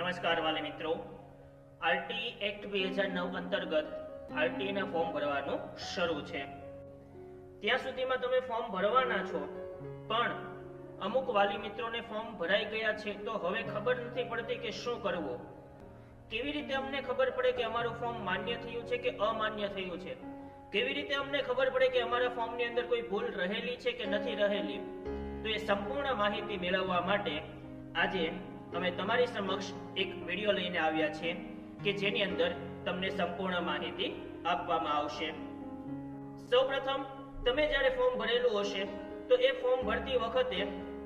નમસ્કાર વાલી મિત્રો, આરટી એક્ટ 2009 અંતર્ગત આરટી ના ફોર્મ ભરવાનું શરૂ છે। ત્યાં સુધીમાં તમે ફોર્મ ભરવાના છો, પણ અમુક વાલી મિત્રોને ફોર્મ ભરાઈ ગયા છે તો હવે ખબર નથી પડતી કે શું કરવું। કેવી રીતે અમને ખબર પડે કે અમારું ફોર્મ માન્ય થયું છે કે અમાન્ય થયું છે? કેવી રીતે અમને ખબર પડે કે અમારા ફોર્મની અંદર કોઈ ભૂલ રહેલી છે કે નથી રહેલી? તો એ સંપૂર્ણ માહિતી મેળવવા માટે આજે અમે તમારી સમક્ષ એક વિડિયો લઈને આવ્યા છીએ કે જેની અંદર તમને સંપૂર્ણ માહિતી આપવામાં આવશે। સૌપ્રથમ તમે જ્યારે ફોર્મ ભરેલું હશે તો એ ફોર્મ ભરતી વખતે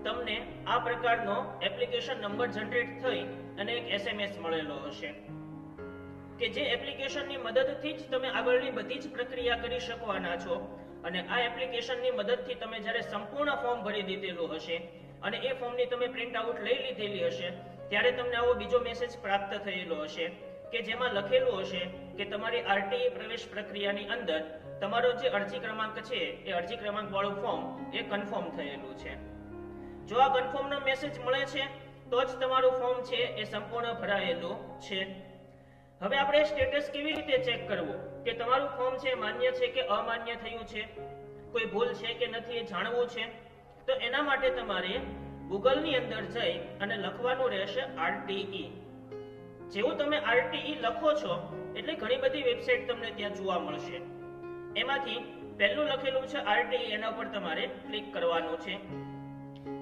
તમને આ પ્રકારનો એપ્લિકેશન નંબર જનરેટ થઈ અને એક SMS મળેલો હશે કે જે એપ્લિકેશનની મદદથી જ તમે આગળની બધી જ પ્રક્રિયા કરી શકવાના છો। અને આ એપ્લિકેશનની મદદથી તમે જ્યારે સંપૂર્ણ ફોર્મ ભરી દીધેલું હશે અને એ ફોર્મની તમે પ્રિન્ટ આઉટ લઈ લીધેલી હશે ત્યારે તમને આવો બીજો મેસેજ પ્રાપ્ત થયેલો હશે કે જેમાં લખેલું હશે કે તમારી આરટીઈ પ્રવેશ પ્રક્રિયાની અંદર તમારો જે અરજી ક્રમાંક છે એ અરજી ક્રમાંક વાળું ફોર્મ એ કન્ફર્મ થયેલું છે। જો આ કન્ફર્મનો મેસેજ મળે છે તો જ તમારું ફોર્મ છે એ સંપૂર્ણ ભરાયેલું છે। હવે આપણે સ્ટેટસ કેવી રીતે ચેક કરવું કે તમારું ફોર્મ છે માન્ય છે કે અમાન્ય થયું છે, કોઈ ભૂલ છે કે નથી એ જાણવું છે? તો એના માટે તમારે ગૂગલ ની અંદર જઈ અને લખવાનું રહેશે આરટીઈ। જેવું તમે આરટીઈ લખો છો એટલે ઘણી બધી વેબસાઇટ તમને ત્યાં જોવા મળશે। એમાંથી પહેલું લખેલું છે આરટીઈ, એના ઉપર તમારે ક્લિક કરવાનું છે।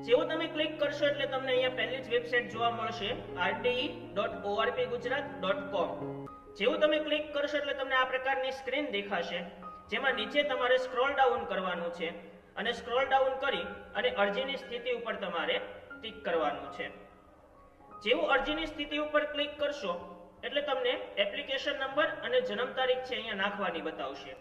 જેવું તમે ક્લિક કરશો એટલે તમને અહીંયા પહેલી જ વેબસાઇટ જોવા મળશે rte.orpgujarat.com। જેવું તમે ક્લિક કરશો એટલે તમને આ પ્રકારની સ્ક્રીન દેખાશે જેમાં નીચે તમારે સ્ક્રોલ ડાઉન કરવાનું છે અને સ્ક્રોલ ડાઉન કરી અને અરજીની સ્થિતિ ઉપર તમારે ક્લિક કરવાનું છે। જેવું અરજીની સ્થિતિ ઉપર ક્લિક કરશો એટલે તમને એપ્લિકેશન નંબર અને જન્મ તારીખ છે અહીંયા નાખવાની બતાવશે।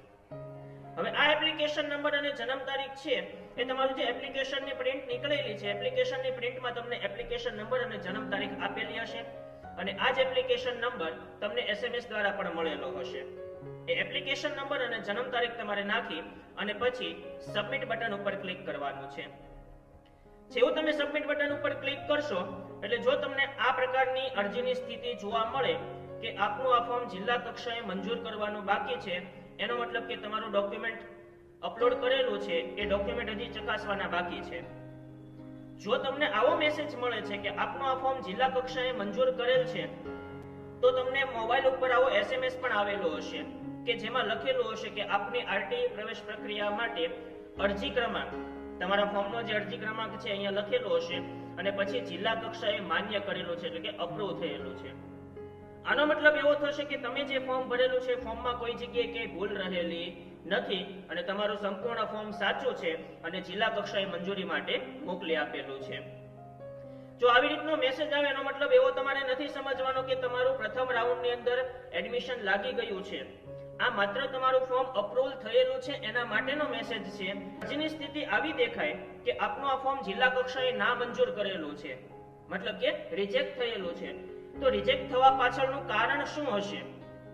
હવે આ એપ્લિકેશન નંબર અને જન્મ તારીખ છે એ તમારું જે એપ્લિકેશનની પ્રિન્ટ નીકળેલી છે, એપ્લિકેશનની પ્રિન્ટમાં તમને એપ્લિકેશન નંબર અને જન્મ તારીખ આપેલી હશે અને આ જ એપ્લિકેશન નંબર તમને SMS દ્વારા પણ મળેલો હશે। એ એપ્લિકેશન નંબર અને જન્મ તારીખ તમારે નાખી અને પછી સબમિટ બટન ઉપર ક્લિક કરવાનું છે। જેવું તમે સબમિટ બટન ઉપર ક્લિક કરશો એટલે જો તમને આ પ્રકારની અરજીની સ્થિતિ જોવા મળે કે આપનું આ ફોર્મ જિલ્લા કક્ષાએ મંજૂર કરવાનું બાકી છે, એનો મતલબ કે તમારું ડોક્યુમેન્ટ અપલોડ કરેલું છે એ ડોક્યુમેન્ટ હજી ચકાસવાના બાકી છે। જો તમને આવો મેસેજ મળે છે કે આપનું આ ફોર્મ જિલ્લા કક્ષાએ મંજૂર કરેલ છે તો તમને મોબાઈલ ઉપર આવો SMS પણ આવેલો હશે કે જેમાં લખેલું હશે કે આપની આરટીઈ પ્રવેશ પ્રક્રિયા માટે અરજી ક્રમાંક, તમારા ફોર્મનો જે અરજી ક્રમાંક છે અહીંયા લખેલો હશે અને પછી જિલ્લા કક્ષાએ માન્ય કરેલું છે એટલે કે અપ્રૂવ થયેલું છે। આનો મતલબ એવો થશે કે તમે જે ફોર્મ ભરેલું છે ફોર્મમાં કોઈ જગ્યાએ ક્યાંય ભૂલ રહેલી નથી અને તમારું સંપૂર્ણ ફોર્મ સાચું છે અને જિલ્લા કક્ષાએ મંજૂરી માટે મોકલી આપેલું છે। જો આવી રીતનો મેસેજ આવે એનો મતલબ એવો તમારે નથી સમજવાનો કે તમારું પ્રથમ રાઉન્ડની અંદર એડમિશન લાગી ગયું છે। આ માત્ર તમારું ફોર્મ અપ્રૂવલ થયેલું છે એના માટેનો મેસેજ છે। અરજીની સ્થિતિ આવી દેખાય કે આપનું આ ફોર્મ જિલ્લા કક્ષાએ ના મંજૂર કરેલું છે, મતલબ કે રિજેક્ટ થયેલું છે, તો રિજેક્ટ થવા પાછળનું કારણ શું હશે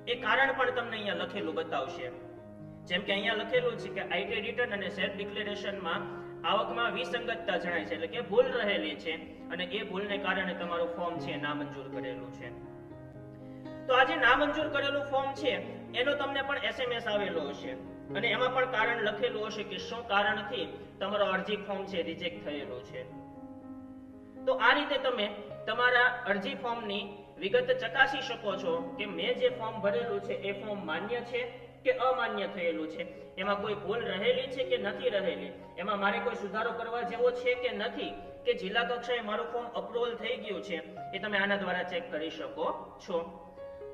એ કારણ પણ તમને અહીંયા લખેલું બતાવશે। જેમ કે અહીંયા લખેલું છે કે આઈટી રિટર્ન અને સેલ્ફ ડિક્લેરેશનમાં આવકમાં વિસંગતતા જણાય છે એટલે કે ભૂલ રહેલી છે અને એ ભૂલને કારણે તમારું ફોર્મ છે નામંજૂર કરેલું છે। તો આ જે નામંજૂર કરેલું ફોર્મ છે એનો તમને પણ SMS આવેલો હશે અને એમાં પણ કારણ લખેલું હશે કે શું કારણથી તમારો અરજી ફોર્મ છે રિજેક્ટ થયેલું છે। તો આ રીતે તમે તમારા અરજી ફોર્મની વિગત ચકાસી શકો છો કે મેં જે ફોર્મ ભરેલું છે એ ફોર્મ માન્ય છે કે અમાન્ય થયેલું છે, એમાં કોઈ ભૂલ રહેલી છે કે નથી રહેલી, એમાં મારે કોઈ સુધારો કરવા જેવો છે કે નથી, કે જિલ્લા કક્ષાએ મારું ફોર્મ અપ્રુવલ થઈ ગયું છે, એ તમે આના દ્વારા ચેક કરી શકો છો।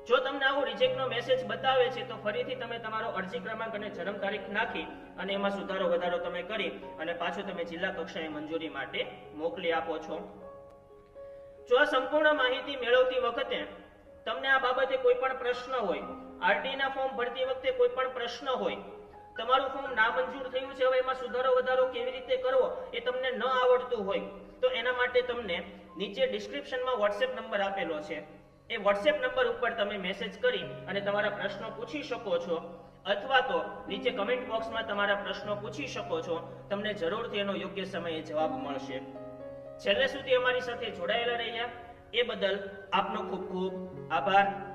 જો તમને આવો રિજેક્ટનો મેસેજ બતાવે છે તો ફરીથી તમે તમારો અરજી ક્રમાંક અને જન્મ તારીખ નાખી અને એમાં સુધારો વધારો તમે કરી અને પાછું તમે જિલ્લા કક્ષાએ મંજૂરી માટે મોકલી આપો છો। જો આ સંપૂર્ણ માહિતી મેળવતી વખતે તમને આ બાબતે કોઈ પણ પ્રશ્ન હોય, આરટી ના ફોર્મ ભરતી વખતે કોઈ પણ પ્રશ્ન હોય, તમારું ફોર્મ નામંજૂર થયું છે હવે એમાં સુધારો વધારો કેવી રીતે કરવો એ તમને ન આવડતું હોય તો એના માટે તમને નીચે ડિસ્ક્રિપ્શનમાં WhatsApp નંબર આપેલો છે, એ WhatsApp નંબર ઉપર તમે મેસેજ કરી અને તમારા પ્રશ્નો પૂછી શકો છો અથવા તો નીચે કમેન્ટ બોક્સમાં તમારા પ્રશ્નો પૂછી શકો છો, તમને જરૂરથી એનો યોગ્ય સમયે જવાબ મળશે। છેલ્લે સુધી અમારી સાથે જોડાયેલા રહ્યા। એ બદલ આપનો ખૂબ ખૂબ આભાર.